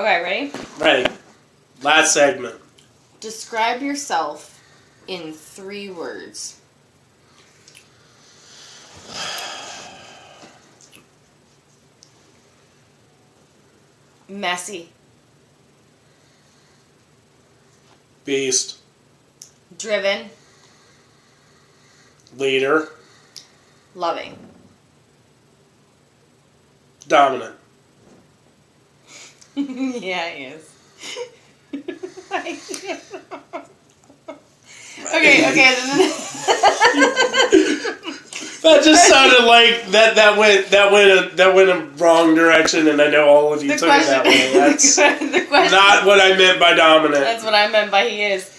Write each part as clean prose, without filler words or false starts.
Okay, ready? Ready. Last segment. Describe yourself in 3 words. Messy. Beast. Driven. Leader. Loving. Dominant. Yeah, he is. Okay. That just sounded like that went a wrong direction, and I know all of you took it that way. That's the question, not what I meant by dominant. That's what I meant by he is.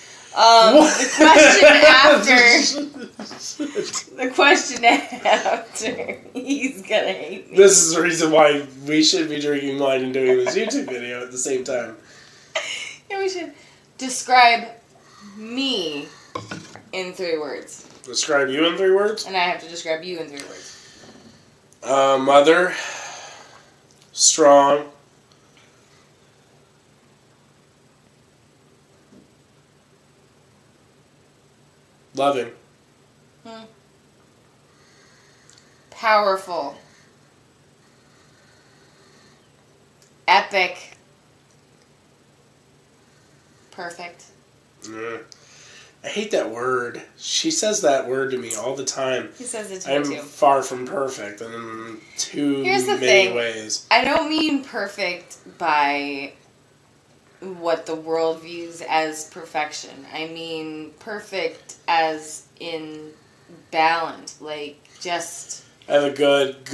The question after, he's gonna hate me. This is the reason why we should be drinking wine and doing this YouTube video at the same time. Yeah, we should. Describe me in 3 words. Describe you in 3 words? And I have to describe you in 3 words. Mother. Strong. Loving. Powerful. Epic. Perfect. I hate that word. She says that word to me all the time. He says it to me too. I'm far from perfect in Here's the many thing. ways. I don't mean perfect by what the world views as perfection. I mean perfect as in balanced. Like, just... I have a good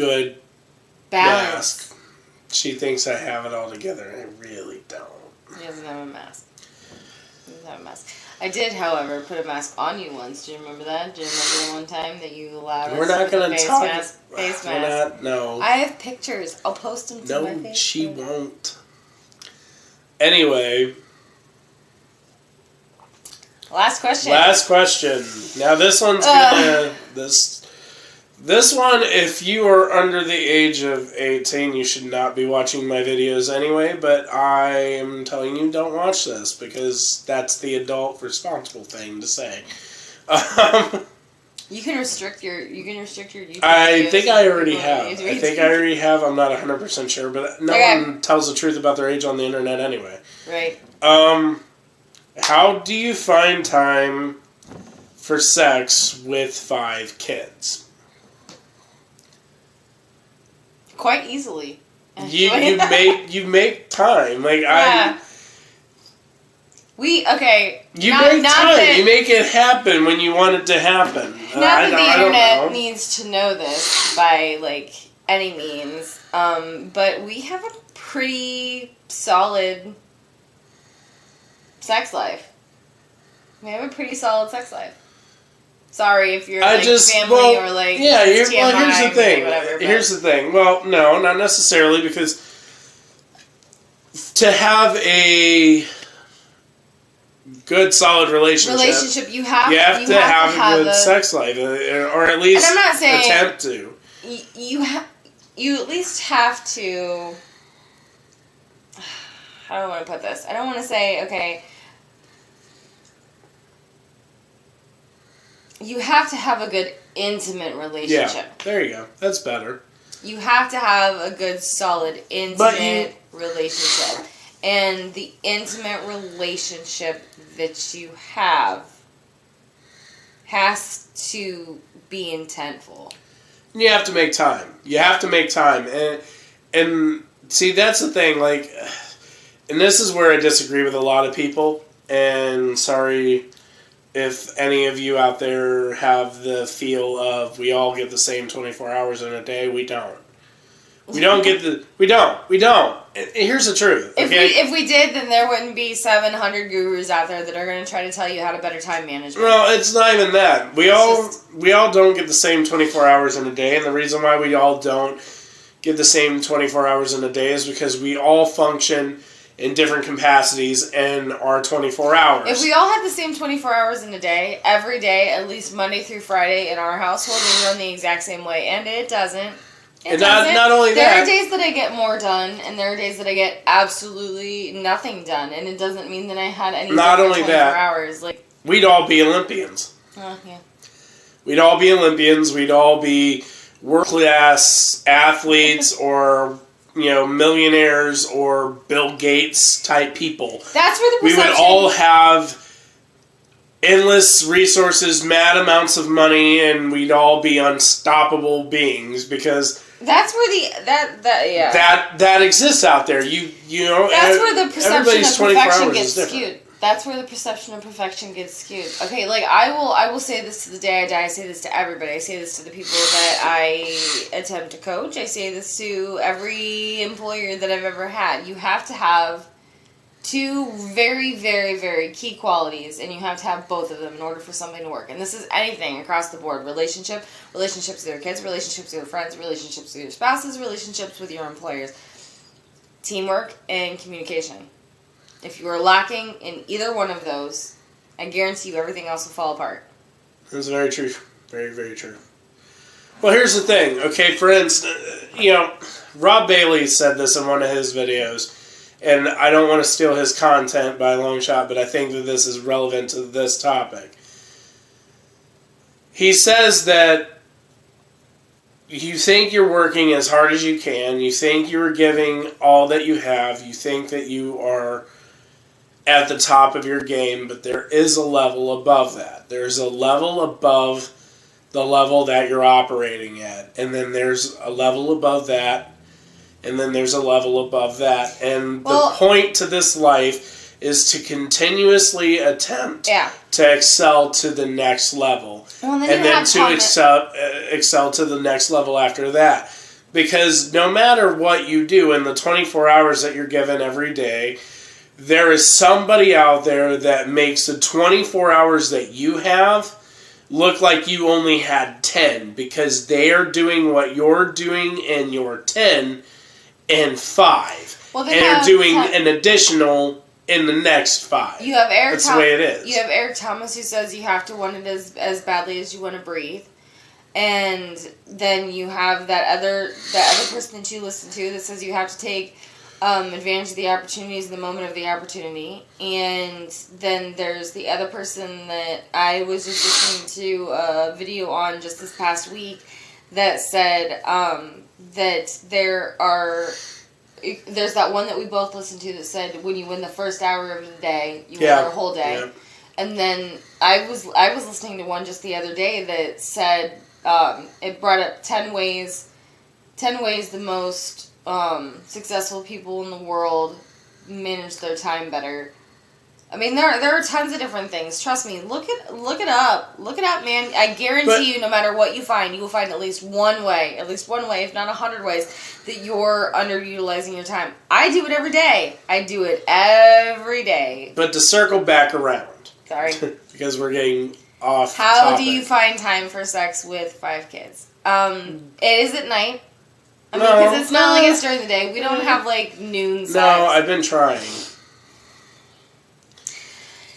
balance. mask. She thinks I have it all together, and I really don't. He doesn't have a mask. I did, however, put a mask on you once. Do you remember that? Do you remember the one time that you allowed We're us not to put going a to talk. face We're mask? not, no. I have pictures. I'll post them to my Facebook. No, she won't. Anyway. Last question. Now this one's gonna... This one, if you are under the age of 18, you should not be watching my videos anyway, but I am telling you, don't watch this, because that's the adult responsible thing to say. You can restrict your YouTube I videos think I already if have. I'm not 100% sure, but no one tells the truth about their age on the internet anyway. Right. How do you find time for sex with 5 kids? Quite easily. You make time. Like yeah. You make time. You make it happen when you want it to happen. Not that the internet needs to know this by any means, but we have a pretty solid sex life. Sorry if you're family or yeah. Here's the thing. Whatever, here's the thing. Well, no, not necessarily, because to have a good solid relationship, you have to have a good sex life, or at least and I'm not saying attempt to. You at least have to. How do I want to put this? I don't want to say, okay, you have to have a good intimate relationship. Yeah, there you go. That's better. You have to have a good, solid, intimate relationship. And the intimate relationship that you have has to be intentful. You have to make time. And see, that's the thing, and this is where I disagree with a lot of people, and sorry if any of you out there have the feel of we all get the same 24 hours in a day. We don't. We don't. And here's the truth. Okay? If we did, then there wouldn't be 700 gurus out there that are going to try to tell you how to better time management. Well, it's not even that. We all don't get the same 24 hours in a day, and the reason why we all don't get the same 24 hours in a day is because we all function in different capacities in our 24 hours. If we all had the same 24 hours in a day, every day, at least Monday through Friday in our household, we run the exact same way, and it doesn't. It And doesn't. not only there that, are days that I get more done, and there are days that I get absolutely nothing done, and it doesn't mean that I had any. Not only 24 that, hours. Like, we'd all be Olympians. yeah. We'd all be Olympians. We'd all be world-class athletes or, millionaires or Bill Gates type people. That's where the We perception... would all have endless resources, mad amounts of money, and we'd all be unstoppable beings because That's where that exists out there. That's where the perception everybody's of 24 perfection hours gets is different. skewed. That's where the perception of perfection gets skewed. Okay, like I will say this to the day I die. I say this to everybody. I say this to the people that I attempt to coach. I say this to every employer that I've ever had. You have to have two very, very, very key qualities, and you have to have both of them in order for something to work. And this is anything across the board. Relationships with your kids, relationships with your friends, relationships with your spouses, relationships with your employers. Teamwork and communication. If you are lacking in either one of those, I guarantee you everything else will fall apart. That's very true. Very, very true. Well, here's the thing. Okay, for instance, Rob Bailey said this in one of his videos, and I don't want to steal his content by a long shot, but I think that this is relevant to this topic. He says that you think you're working as hard as you can, you think you're giving all that you have, you think that you are at the top of your game, but there is a level above that. There's a level above the level that you're operating at, and then there's a level above that, and then there's a level above that. And the point to this life is to continuously attempt to excel to the next level, and then to excel to the next level after that. Because no matter what you do in the 24 hours that you're given every day, there is somebody out there that makes the 24 hours that you have look like you only had 10, because they are doing what you're doing in your 10 and 5. And are doing an additional in the next 5. You have Eric That's the way it is. You have Eric Thomas, who says you have to want it as badly as you want to breathe. And then you have that other person that you listen to that says you have to take advantage of the opportunities in the moment of the opportunity. And then there's the other person that I was just listening to a video on just this past week that said that there's that one that we both listened to that said when you win the first hour of the day, you win your whole day. Yeah. And then I was listening to one just the other day that said it brought up 10 ways the most successful people in the world manage their time better. I mean, there are tons of different things. Trust me. Look it up, man. I guarantee you, no matter what you find, you will find at least one way, if not 100 ways, that you're underutilizing your time. I do it every day. But to circle back around. Sorry. Because we're getting off How topic. do you find time for sex with 5 kids? It is at night. I mean, because it's not like it's during the day. We don't have, noon sex. No, I've been trying.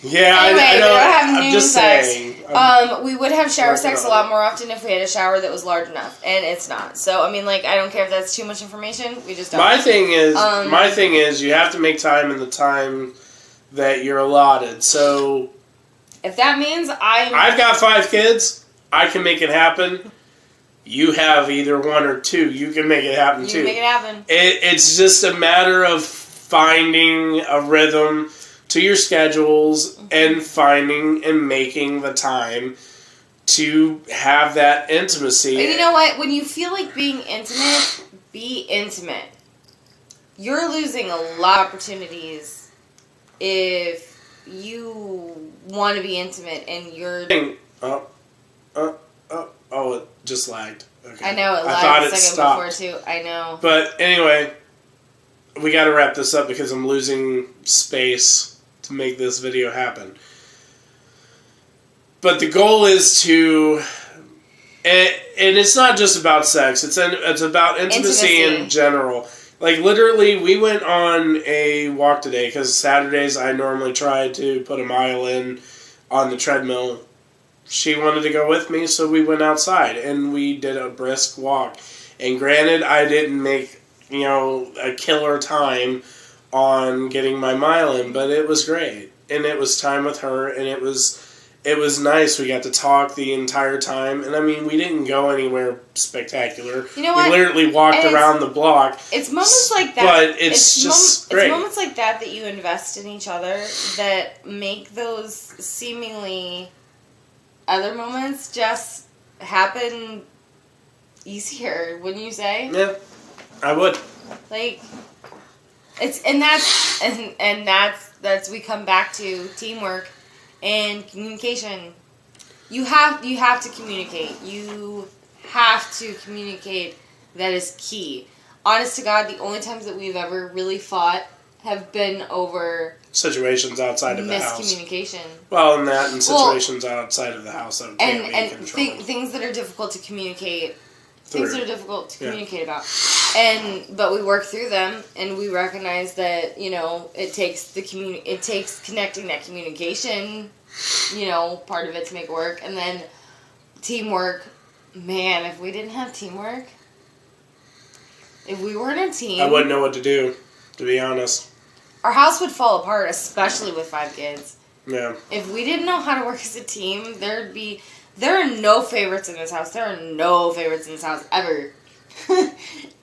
Yeah, anyway, I know. We don't have noon I'm just sex. saying. We would have shower sex a lot more often if we had a shower that was large enough, and it's not. So, I mean, I don't care if that's too much information. We just don't. My thing is, you have to make time in the time that you're allotted. So, if that means I've got 5 kids, I can make it happen. You have either 1 or 2. You can make it happen, too. You can make it happen. It's just a matter of finding a rhythm to your schedules and finding and making the time to have that intimacy. But you know what? When you feel like being intimate, be intimate. You're losing a lot of opportunities if you want to be intimate and you're... Oh, it just lagged. Okay. I know, it lagged a second before, too. I know. But anyway, we got to wrap this up because I'm losing space to make this video happen. But the goal is to... And it's not just about sex. It's about intimacy in general. Literally, we went on a walk today because Saturdays I normally try to put a mile in on the treadmill. She wanted to go with me, so we went outside and we did a brisk walk. And granted, I didn't make, a killer time on getting my mile in, but it was great. And it was time with her, and it was nice. We got to talk the entire time. And, I mean, we didn't go anywhere spectacular. You know what? We literally walked around the block. It's moments like that. But it's just great. It's moments like that you invest in each other that make those seemingly other moments just happen easier, wouldn't you say? Yeah, I would. Like, that's we come back to teamwork and communication. You have to communicate. You have to communicate. That is key. Honest to God, the only times that we've ever really fought have been over situations outside of the house. Miscommunication. Well, and that and situations outside of the house that can't be controlled. Things that are difficult to communicate. Through. Things that are difficult to communicate about. But we work through them, and we recognize that, it takes it takes connecting that communication, part of it to make it work. And then teamwork. Man, if we didn't have teamwork, if we weren't a team, I wouldn't know what to do, to be honest. Our house would fall apart, especially with 5 kids. Yeah. If we didn't know how to work as a team, there are no favorites in this house. There are no favorites in this house, ever.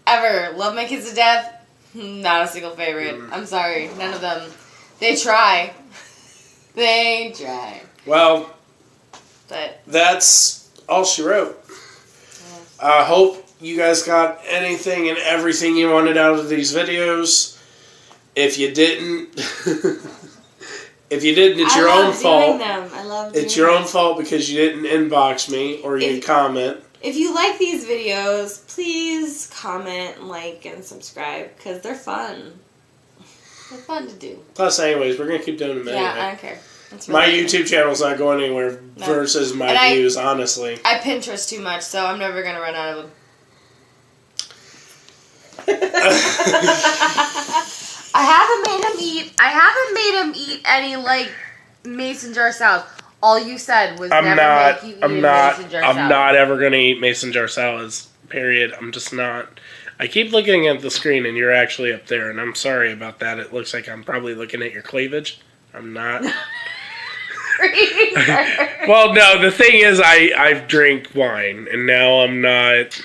Ever. Love my kids to death. Not a single favorite. I'm sorry. None of them. They try. They try. Well, but that's all she wrote. I hope you guys got anything and everything you wanted out of these videos. If you didn't, it's your own fault. I love It's your own fault because you didn't inbox me or you comment. If you like these videos, please comment, like, and subscribe because they're fun. They're fun to do. Plus, anyways, we're gonna keep doing them anyway. Yeah, I don't care. My YouTube channel's not going anywhere versus my views, honestly. I Pinterest too much, so I'm never gonna run out of them. I haven't made him eat any, like, mason jar salad. All you said was I'm never make you eat a mason jar salad. I'm not ever going to eat mason jar salads, period. I'm just not. I keep looking at the screen and you're actually up there, and I'm sorry about that. It looks like I'm probably looking at your cleavage. I'm not. Well, no, the thing is I drink wine, and now I'm not.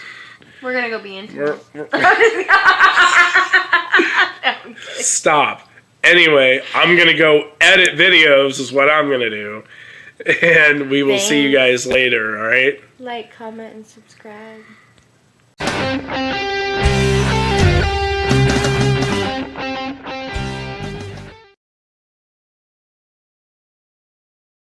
We're going to go be intimate. Stop. Anyway, I'm going to go edit videos is what I'm going to do. And we will see you guys later, alright? Like, comment, and subscribe.